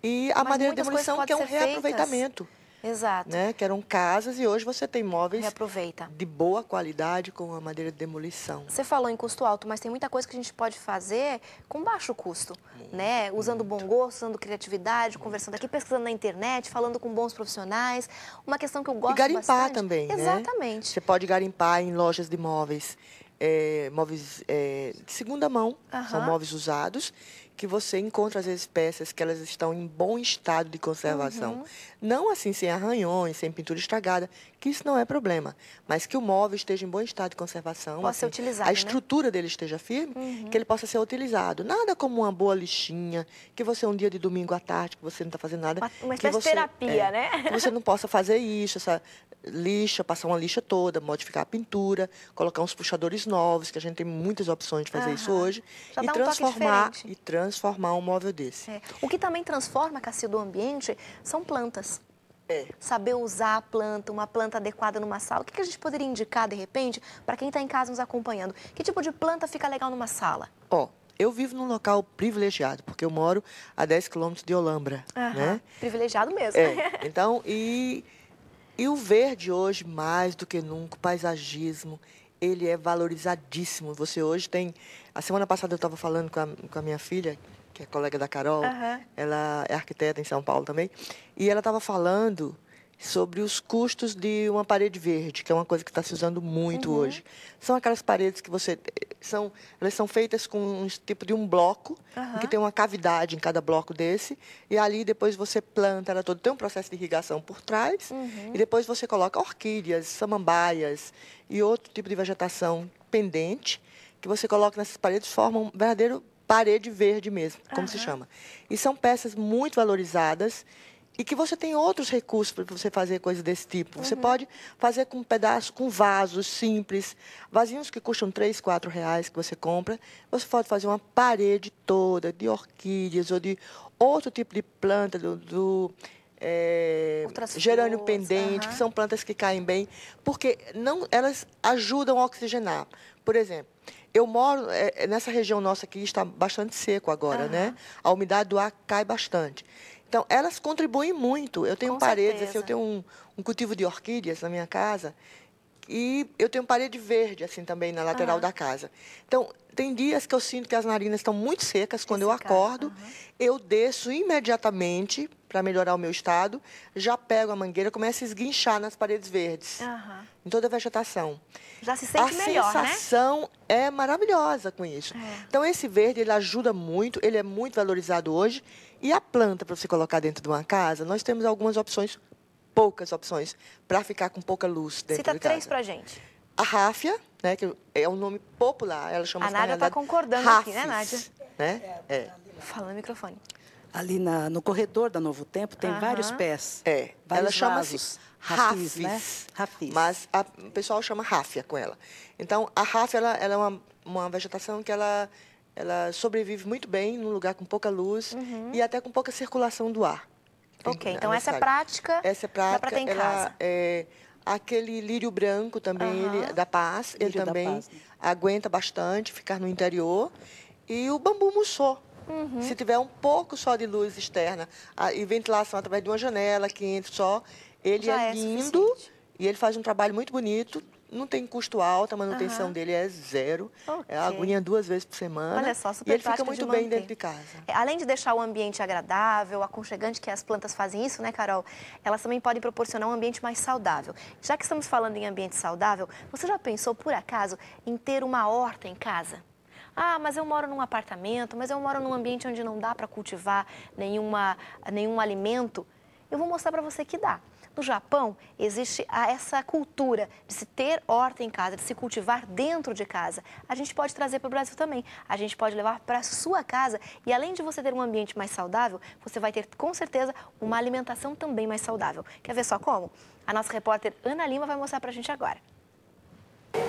E a madeira de demolição, que é um reaproveitamento. Exato. Né? Que eram casas e hoje você tem móveis Reaproveita. de boa qualidade com a madeira de demolição. Você falou em custo alto, mas tem muita coisa que a gente pode fazer com baixo custo, né? Usando bom gosto, usando criatividade, conversando aqui, pesquisando na internet, falando com bons profissionais. Uma questão que eu gosto bastante. E garimpar também, Exatamente. Né? Você pode garimpar em lojas de móveis, móveis de segunda mão, são móveis usados, que você encontra, às vezes, peças que elas estão em bom estado de conservação. Não assim, sem arranhões, sem pintura estragada, que isso não é problema. Mas que o móvel esteja em bom estado de conservação. Possa ser assim, utilizado, a estrutura dele esteja firme, que ele possa ser utilizado. Nada como uma boa lixinha, que você um dia de domingo à tarde, que você não está fazendo nada. Uma espécie de terapia, né? Que você não possa fazer isso, essa lixa, passar uma lixa toda, modificar a pintura, colocar uns puxadores novos, que a gente tem muitas opções de fazer isso hoje. Já E dá um toque diferente. transformar um móvel desse. O que também transforma, Cacilda, o ambiente são plantas. Saber usar a planta, uma planta adequada numa sala. O que a gente poderia indicar, de repente, para quem está em casa nos acompanhando? Que tipo de planta fica legal numa sala? Eu vivo num local privilegiado, porque eu moro a 10 quilômetros de Olambra. Né? Privilegiado mesmo. Então, e o verde hoje, mais do que nunca, o paisagismo, ele é valorizadíssimo. Você hoje tem... A semana passada eu estava falando com a minha filha, que é colega da Carol, ela é arquiteta em São Paulo também, e ela estava falando sobre os custos de uma parede verde, que é uma coisa que está se usando muito hoje. São aquelas paredes que elas são feitas com um tipo de um bloco, em que tem uma cavidade em cada bloco desse, e ali depois você planta ela toda. Tem um processo de irrigação por trás, e depois você coloca orquídeas, samambaias e outro tipo de vegetação pendente, que você coloca nessas paredes, formam um verdadeiro parede verde mesmo, como se chama. E são peças muito valorizadas e que você tem outros recursos para você fazer coisas desse tipo. Você pode fazer com pedaços, com vasos simples, vasinhos que custam R$3, R$4 que você compra. Você pode fazer uma parede toda de orquídeas ou de outro tipo de planta, gerânio pendente, que são plantas que caem bem, porque elas ajudam a oxigenar. Por exemplo, eu moro nessa região nossa aqui, está bastante seco agora, né? A umidade do ar cai bastante. Então, elas contribuem muito. Eu tenho paredes, assim, eu tenho um cultivo de orquídeas na minha casa e eu tenho parede verde, assim, também na lateral da casa. Então, tem dias que eu sinto que as narinas estão muito secas. Quando eu acordo, eu desço imediatamente para melhorar o meu estado, já pego a mangueira e começo a esguinchar nas paredes verdes, em toda a vegetação. Já se sente melhor, né? A sensação é maravilhosa com isso. Então, esse verde, ele ajuda muito, ele é muito valorizado hoje. E a planta, para você colocar dentro de uma casa, nós temos algumas opções, poucas opções, para ficar com pouca luz dentro de casa. Cita 3 para a gente. A ráfia, né, que é um nome popular, ela chama... A Nádia está concordando Rafis, aqui, né, Nádia? Né? Fala no microfone. Ali no corredor da Novo Tempo tem vários pés. Ela chama-se Rafis, Rafis, né? Rafis. Mas o pessoal chama ráfia com ela. Então, a ráfia ela é uma vegetação que ela sobrevive muito bem num lugar com pouca luz e até com pouca circulação do ar. Então essa é prática, dá para ter em casa. Aquele lírio branco também, ele, da paz, ele também aguenta bastante ficar no interior. E o bambu mussô. Se tiver um pouco só de luz externa e ventilação através de uma janela que entra só, ele é lindo e ele faz um trabalho muito bonito. Não tem custo alto, a manutenção dele é zero. É aguinha 2 vezes por semana. Olha só, super e ele fica muito bem dentro de casa. Além de deixar o ambiente agradável, aconchegante, que as plantas fazem isso, né, Carol? Elas também podem proporcionar um ambiente mais saudável. Já que estamos falando em ambiente saudável, você já pensou, por acaso, em ter uma horta em casa? Ah, mas eu moro num apartamento, mas eu moro num ambiente onde não dá para cultivar nenhum alimento. Eu vou mostrar para você que dá. No Japão, existe essa cultura de se ter horta em casa, de se cultivar dentro de casa. A gente pode trazer para o Brasil também. A gente pode levar para a sua casa e, além de você ter um ambiente mais saudável, você vai ter, com certeza, uma alimentação também mais saudável. Quer ver só como? A nossa repórter Ana Lima vai mostrar para a gente agora.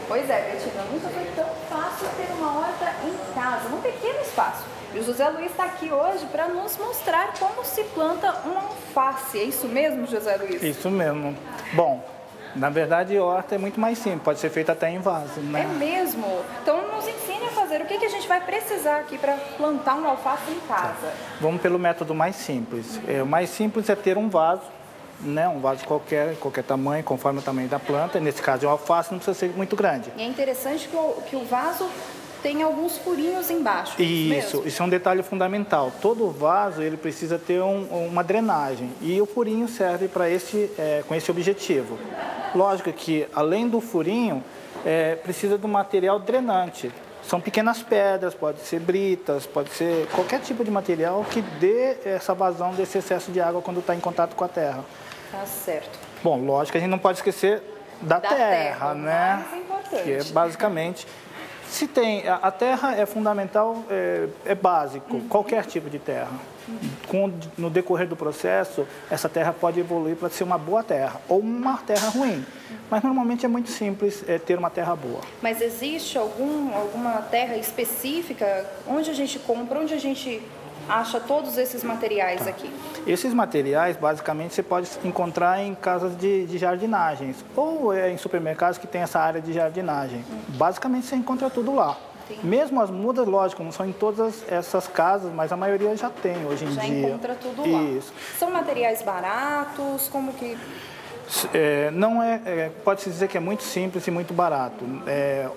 Pois é, Betina, nunca foi tão fácil ter uma horta em casa, num pequeno espaço. E o José Luiz está aqui hoje para nos mostrar como se planta uma alface. É isso mesmo, José Luiz? Isso mesmo. Bom, na verdade, a horta é muito mais simples, pode ser feita até em vaso, né? É mesmo? Então nos ensine a fazer. O que a gente vai precisar aqui para plantar uma alface em casa? Vamos pelo método mais simples. O mais simples é ter um vaso, né? Um vaso qualquer tamanho, conforme o tamanho da planta. Nesse caso, a alface não precisa ser muito grande. E é interessante que o vaso tem alguns furinhos embaixo. Isso é um detalhe fundamental. Todo vaso ele precisa ter uma drenagem e o furinho serve para com esse objetivo. Lógico que além do furinho precisa do material drenante. São pequenas pedras, pode ser britas, pode ser qualquer tipo de material que dê essa vazão desse excesso de água quando está em contato com a terra. Tá certo. Bom, lógico que a gente não pode esquecer da terra, né? Mais importante. Que é basicamente... A terra é fundamental, é básico, qualquer tipo de terra. No decorrer do processo, essa terra pode evoluir para ser uma boa terra ou uma terra ruim. Mas normalmente é muito simples ter uma terra boa. Mas existe alguma terra específica? Onde a gente compra, onde a gente acha todos esses materiais aqui? Esses materiais, basicamente, você pode encontrar em casas de jardinagens ou em supermercados que tem essa área de jardinagem. Basicamente, você encontra tudo lá. Entendi. Mesmo as mudas, lógico, não são em todas essas casas, mas a maioria já tem hoje em dia. Já encontra tudo lá. Isso. São materiais baratos? Como que... Pode-se dizer que é muito simples e muito barato.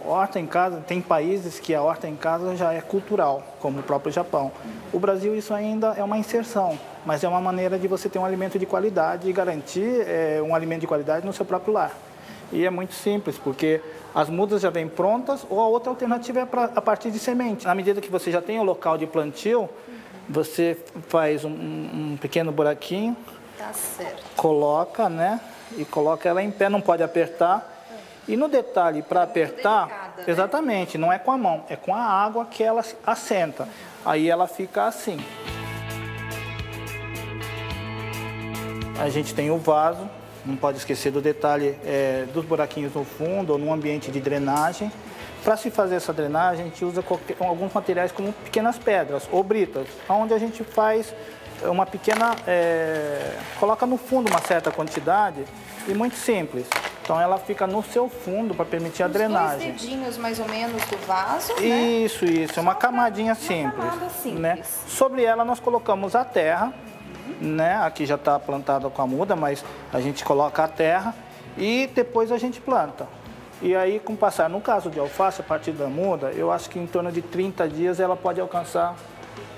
Horta em casa, tem países que a horta em casa já é cultural, como o próprio Japão. O Brasil, isso ainda é uma inserção, mas é uma maneira de você ter um alimento de qualidade e garantir um alimento de qualidade no seu próprio lar. E é muito simples, porque as mudas já vêm prontas ou a outra alternativa é a partir de semente. Na medida que você já tem o local de plantio, você faz um pequeno buraquinho, tá certo. Coloca, né? E coloca ela em pé, não pode apertar. E no detalhe, para apertar, delicada, exatamente, não é com a mão, é com a água que ela assenta. Aí ela fica assim. A gente tem o vaso, não pode esquecer do detalhe dos buraquinhos no fundo ou num ambiente de drenagem. Para se fazer essa drenagem, a gente usa alguns materiais como pequenas pedras ou britas, onde a gente faz uma pequena... coloca no fundo uma certa quantidade e muito simples. Então ela fica no seu fundo para permitir a drenagem. Os 2 dedinhos mais ou menos do vaso, né? Isso, é uma camadinha simples. Camada simples. Né? Sobre ela nós colocamos a terra, né? Aqui já está plantada com a muda, mas a gente coloca a terra e depois a gente planta. E aí, com o passar, no caso de alface, a partir da muda, eu acho que em torno de 30 dias ela pode alcançar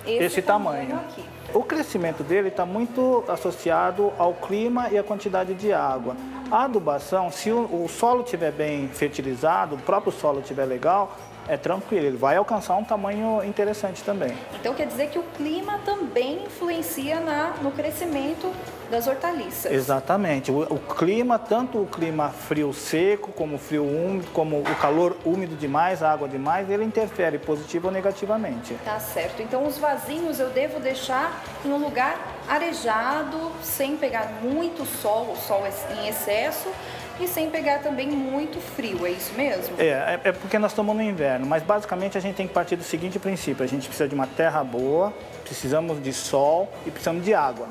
esse tamanho. Aqui. O crescimento dele está muito associado ao clima e à quantidade de água. A adubação, se o solo estiver bem fertilizado, o próprio solo estiver legal, é tranquilo, ele vai alcançar um tamanho interessante também. Então quer dizer que o clima também influencia no crescimento das hortaliças. Exatamente. O clima, tanto o clima frio seco, como o frio úmido, como o calor úmido demais, a água demais, ele interfere positivo ou negativamente. Tá certo. Então os vasinhos eu devo deixar em um lugar arejado, sem pegar muito sol, o sol em excesso, e sem pegar também muito frio, é isso mesmo? É porque nós estamos no inverno, mas basicamente a gente tem que partir do seguinte princípio: a gente precisa de uma terra boa, precisamos de sol e precisamos de água.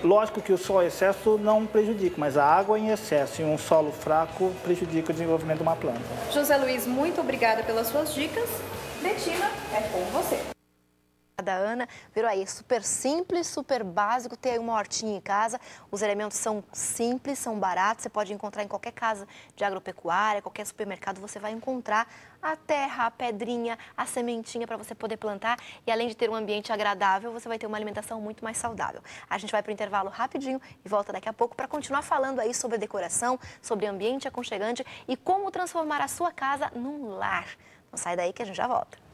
Lógico que o sol em excesso não prejudica, mas a água em excesso e um solo fraco prejudica o desenvolvimento de uma planta. José Luiz, muito obrigada pelas suas dicas. Betina, é com você. Da Ana, viram aí, super simples, super básico, ter uma hortinha em casa, os elementos são simples, são baratos, você pode encontrar em qualquer casa de agropecuária, qualquer supermercado, você vai encontrar a terra, a pedrinha, a sementinha para você poder plantar e além de ter um ambiente agradável, você vai ter uma alimentação muito mais saudável. A gente vai para o intervalo rapidinho e volta daqui a pouco para continuar falando aí sobre decoração, sobre ambiente aconchegante e como transformar a sua casa num lar. Não sai daí que a gente já volta.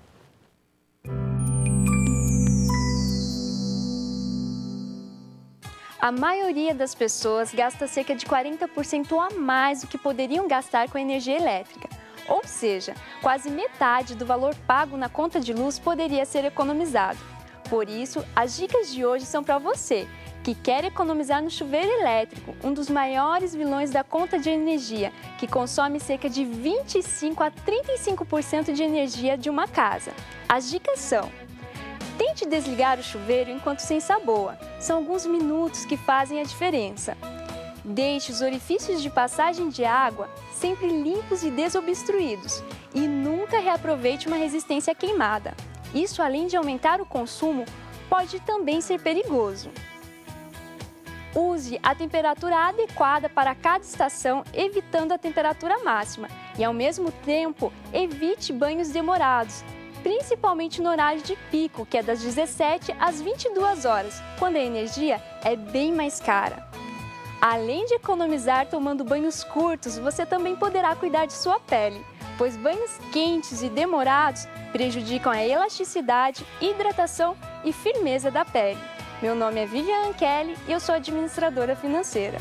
A maioria das pessoas gasta cerca de 40% a mais do que poderiam gastar com a energia elétrica. Ou seja, quase metade do valor pago na conta de luz poderia ser economizado. Por isso, as dicas de hoje são para você, que quer economizar no chuveiro elétrico, um dos maiores vilões da conta de energia, que consome cerca de 25% a 35% de energia de uma casa. As dicas são: tente desligar o chuveiro enquanto sem ensaboa. São alguns minutos que fazem a diferença. Deixe os orifícios de passagem de água sempre limpos e desobstruídos e nunca reaproveite uma resistência queimada. Isso, além de aumentar o consumo, pode também ser perigoso. Use a temperatura adequada para cada estação, evitando a temperatura máxima e, ao mesmo tempo, evite banhos demorados, principalmente no horário de pico, que é das 17 às 22 horas, quando a energia é bem mais cara. Além de economizar tomando banhos curtos, você também poderá cuidar de sua pele, pois banhos quentes e demorados prejudicam a elasticidade, hidratação e firmeza da pele. Meu nome é Vivian Kelly e eu sou administradora financeira.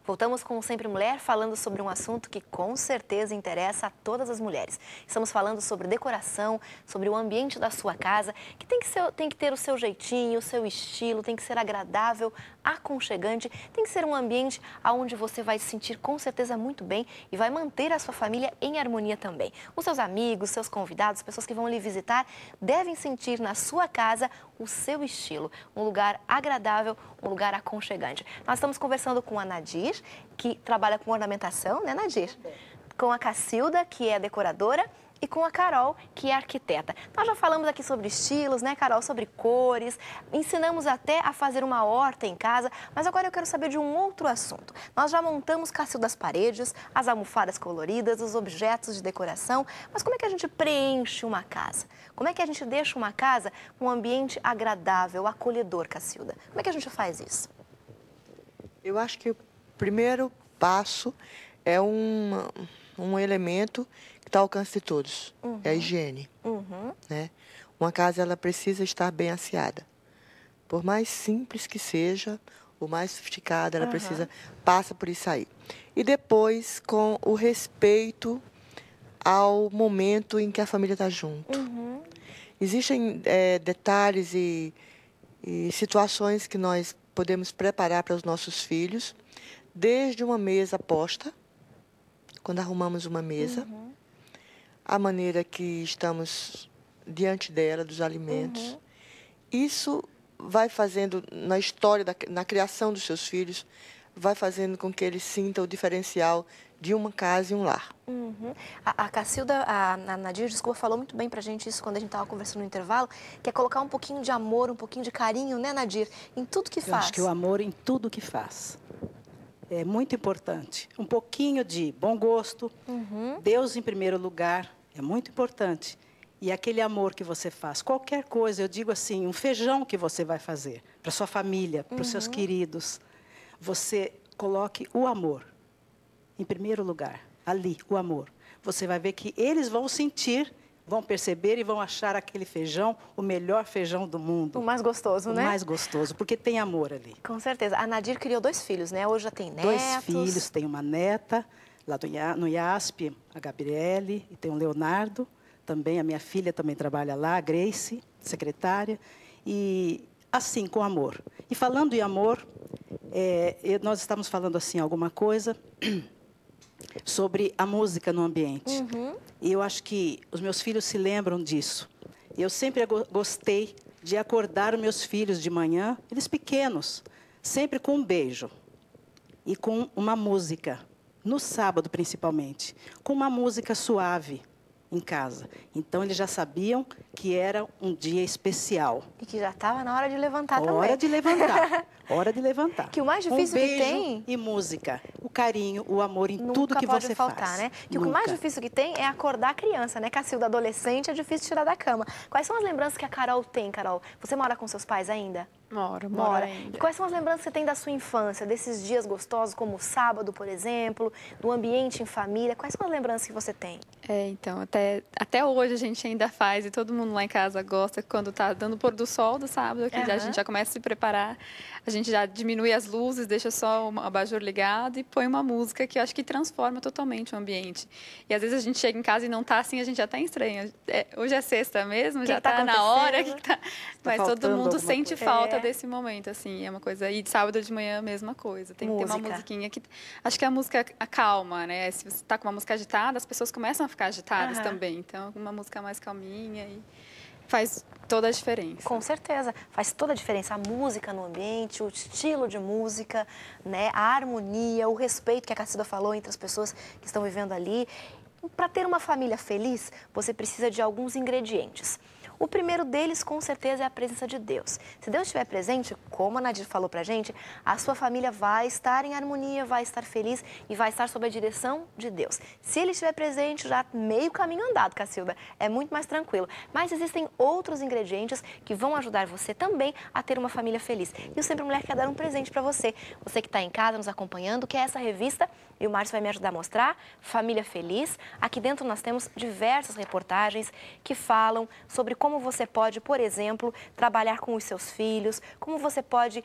Voltamos com o Sempre Mulher, falando sobre um assunto que com certeza interessa a todas as mulheres. Estamos falando sobre decoração, sobre o ambiente da sua casa, que tem que ter o seu jeitinho, o seu estilo, tem que ser agradável, aconchegante, tem que ser um ambiente onde você vai se sentir com certeza muito bem e vai manter a sua família em harmonia também. Os seus amigos, seus convidados, pessoas que vão lhe visitar, devem sentir na sua casa o seu estilo, um lugar agradável, um lugar aconchegante. Nós estamos conversando com a Nadir, que trabalha com ornamentação, né, Nadir? Com a Cacilda, que é decoradora, e com a Carol, que é arquiteta. Nós já falamos aqui sobre estilos, né, Carol? Sobre cores, ensinamos até a fazer uma horta em casa, mas agora eu quero saber de um outro assunto. Nós já montamos Cacilda das paredes, as almofadas coloridas, os objetos de decoração, mas como é que a gente preenche uma casa? Como é que a gente deixa uma casa com um ambiente agradável, acolhedor, Cacilda? Como é que a gente faz isso? Eu acho que o primeiro passo é um elemento que está ao alcance de todos, é a higiene. Né? Uma casa ela precisa estar bem asseada. Por mais simples que seja, ou mais sofisticada, ela passa por isso aí. E depois, com o respeito ao momento em que a família está junto. Existem detalhes e situações que nós podemos preparar para os nossos filhos, desde uma mesa posta, quando arrumamos uma mesa, a maneira que estamos diante dela, dos alimentos. Isso vai fazendo, na história, na criação dos seus filhos, vai fazendo com que eles sintam o diferencial de uma casa e um lar. A Cacilda, a Nadir, desculpa, falou muito bem pra gente isso quando a gente estava conversando no intervalo, que é colocar um pouquinho de amor, um pouquinho de carinho, né, Nadir, em tudo que faz. Eu acho que o amor em tudo que faz. É muito importante. Um pouquinho de bom gosto, Deus em primeiro lugar, é muito importante. E aquele amor que você faz, qualquer coisa, eu digo assim, um feijão que você vai fazer para sua família, para os seus queridos, você coloque o amor em primeiro lugar, ali, o amor. Você vai ver que eles vão sentir, vão perceber e vão achar aquele feijão o melhor feijão do mundo. O mais gostoso, né? O mais gostoso, porque tem amor ali. Com certeza. A Nadir criou 2 filhos, né? Hoje já tem netos. 2 filhos, tem uma neta, lá no IASP, a Gabriele, e tem o Leonardo, também, a minha filha também trabalha lá, a Grace, secretária, e assim, com amor. E falando em amor, nós estamos falando assim alguma coisa sobre a música no ambiente. E eu acho que os meus filhos se lembram disso. Eu sempre gostei de acordar os meus filhos de manhã, eles pequenos, sempre com um beijo e com uma música, no sábado principalmente, com uma música suave em casa. Então, eles já sabiam que era um dia especial. E que já estava na hora de levantar também. Hora de levantar, hora de levantar. Que o mais difícil que tem... e música. carinho, o amor em tudo que você faltar, faz. Né? Que o que mais difícil que tem é acordar a criança, né? Cacilda, adolescente, é difícil tirar da cama. Quais são as lembranças que a Carol tem, Carol? Você mora com seus pais ainda? Mora ainda. E quais são as lembranças que você tem da sua infância, desses dias gostosos, como o sábado, por exemplo, do ambiente em família? Quais são as lembranças que você tem? Então, até hoje a gente ainda faz, e todo mundo lá em casa gosta, quando tá dando o pôr do sol do sábado, que a gente já começa a se preparar, a gente já diminui as luzes, deixa só o abajur ligado e põe uma música que eu acho que transforma totalmente o ambiente. E às vezes a gente chega em casa e não tá assim, a gente já tá estranha. Hoje é sexta mesmo, já tá na hora, mas todo mundo sente falta desse momento, assim, é uma coisa. E de sábado de manhã, a mesma coisa. Tem que ter uma musiquinha que... Acho que a música acalma, né? Se você tá com uma música agitada, as pessoas começam a ficar agitadas também. Então, uma música mais calminha e faz toda a diferença. Com certeza, faz toda a diferença. A música no ambiente, o estilo de música, né? A harmonia, o respeito que a Cacilda falou entre as pessoas que estão vivendo ali. Para ter uma família feliz, você precisa de alguns ingredientes. O primeiro deles, com certeza, é a presença de Deus. Se Deus estiver presente, como a Nadir falou pra gente, a sua família vai estar em harmonia, vai estar feliz e vai estar sob a direção de Deus. Se Ele estiver presente, já meio caminho andado, Cacilda, é muito mais tranquilo. Mas existem outros ingredientes que vão ajudar você também a ter uma família feliz. E o Sempre Mulher quer dar um presente para você. Você que está em casa nos acompanhando, que é essa revista, e o Márcio vai me ajudar a mostrar, Família Feliz. Aqui dentro nós temos diversas reportagens que falam sobre como você pode, por exemplo, trabalhar com os seus filhos, como você pode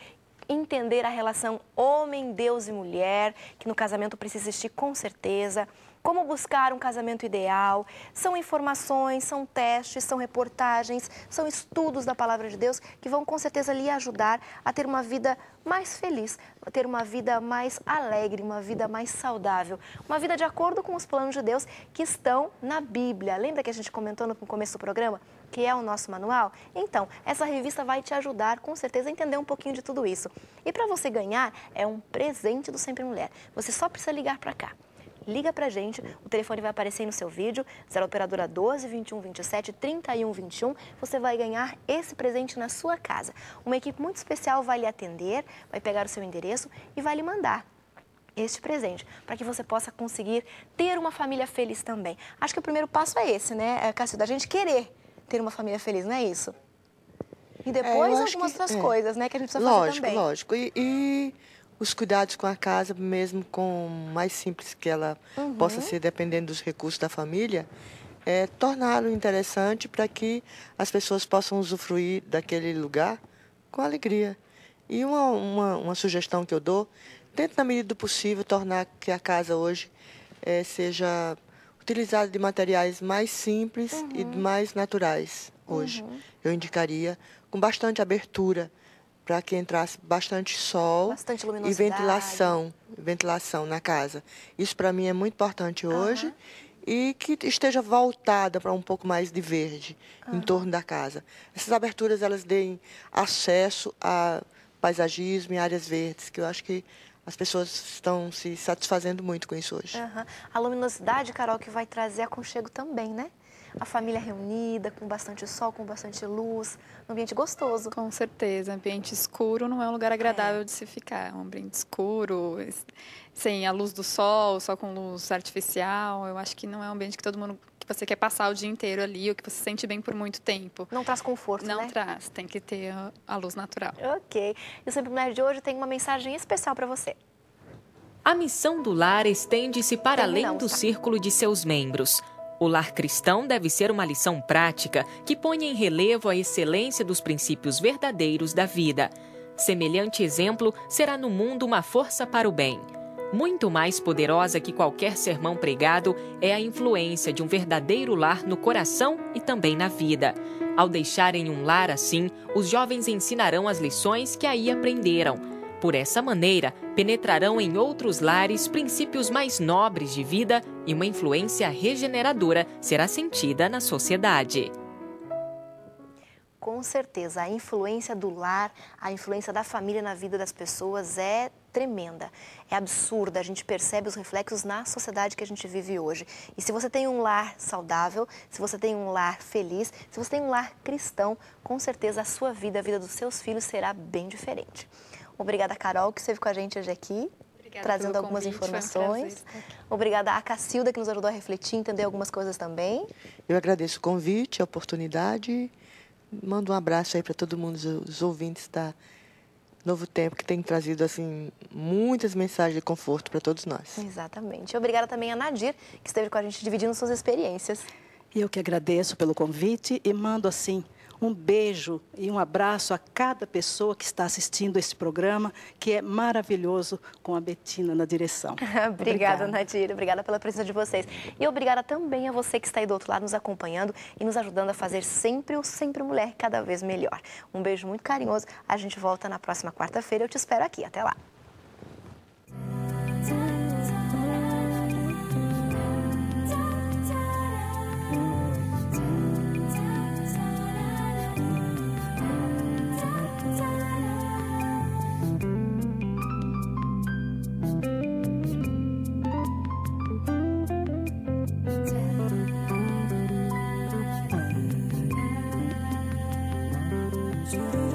entender a relação homem, Deus e mulher, que no casamento precisa existir com certeza, como buscar um casamento ideal. São informações, são testes, são reportagens, são estudos da Palavra de Deus que vão com certeza lhe ajudar a ter uma vida mais feliz, a ter uma vida mais alegre, uma vida mais saudável, uma vida de acordo com os planos de Deus que estão na Bíblia. Lembra que a gente comentou no começo do programa? Que é o nosso manual? Então, essa revista vai te ajudar, com certeza, a entender um pouquinho de tudo isso. E para você ganhar, é um presente do Sempre Mulher. Você só precisa ligar para cá. Liga pra gente, o telefone vai aparecer aí no seu vídeo, 0 operadora 12 21 27 31 21. Você vai ganhar esse presente na sua casa. Uma equipe muito especial vai lhe atender, vai pegar o seu endereço e vai lhe mandar este presente, para que você possa conseguir ter uma família feliz também. Acho que o primeiro passo é esse, né, Cacilda? A gente querer ter uma família feliz, não é isso? E depois algumas outras coisas, né, que a gente precisa fazer também. Lógico. E os cuidados com a casa, mesmo com mais simples que ela possa ser, dependendo dos recursos da família, torná-lo interessante para que as pessoas possam usufruir daquele lugar com alegria. E uma sugestão que eu dou, tente, na medida do possível, tornar que a casa hoje seja utilizada de materiais mais simples e mais naturais hoje. Eu indicaria com bastante abertura, para que entrasse bastante sol e ventilação na casa. Isso para mim é muito importante hoje e que esteja voltada para um pouco mais de verde em torno da casa. Essas aberturas, elas deem acesso a paisagismo e áreas verdes, que eu acho que as pessoas estão se satisfazendo muito com isso hoje. A luminosidade, Carol, que vai trazer aconchego também, né? A família reunida, com bastante sol, com bastante luz, um ambiente gostoso. Com certeza, ambiente escuro não é um lugar agradável de se ficar. É um ambiente escuro, sem a luz do sol, só com luz artificial. Eu acho que não é um ambiente que todo mundo, que você quer passar o dia inteiro ali, ou que você se sente bem por muito tempo. Não traz conforto, né? Não traz, tem que ter a luz natural. Ok. E o Sempre Mulher de hoje tem uma mensagem especial para você. A missão do lar estende-se para além do círculo de seus membros. O lar cristão deve ser uma lição prática que ponha em relevo a excelência dos princípios verdadeiros da vida. Semelhante exemplo será no mundo uma força para o bem. Muito mais poderosa que qualquer sermão pregado é a influência de um verdadeiro lar no coração e também na vida. Ao deixarem um lar assim, os jovens ensinarão as lições que aí aprenderam. Por essa maneira, penetrarão em outros lares princípios mais nobres de vida e uma influência regeneradora será sentida na sociedade. Com certeza, a influência do lar, a influência da família na vida das pessoas é tremenda, é absurda. A gente percebe os reflexos na sociedade que a gente vive hoje. E se você tem um lar saudável, se você tem um lar feliz, se você tem um lar cristão, com certeza a sua vida, a vida dos seus filhos será bem diferente. Obrigada, Carol, que esteve com a gente hoje aqui. trazendo algumas informações. Obrigada à Cacilda, que nos ajudou a refletir, entender algumas coisas também. Eu agradeço o convite, a oportunidade. Mando um abraço aí para todo mundo, os ouvintes da Novo Tempo, que tem trazido assim muitas mensagens de conforto para todos nós. Exatamente. Obrigada também a Nadir, que esteve com a gente dividindo suas experiências. Eu que agradeço pelo convite e mando assim um beijo e um abraço a cada pessoa que está assistindo esse programa, que é maravilhoso, com a Betina na direção. Obrigada, Nadir. Obrigada pela presença de vocês. E obrigada também a você que está aí do outro lado nos acompanhando e nos ajudando a fazer sempre o Sempre Mulher cada vez melhor. Um beijo muito carinhoso. A gente volta na próxima quarta-feira. Eu te espero aqui. Até lá. You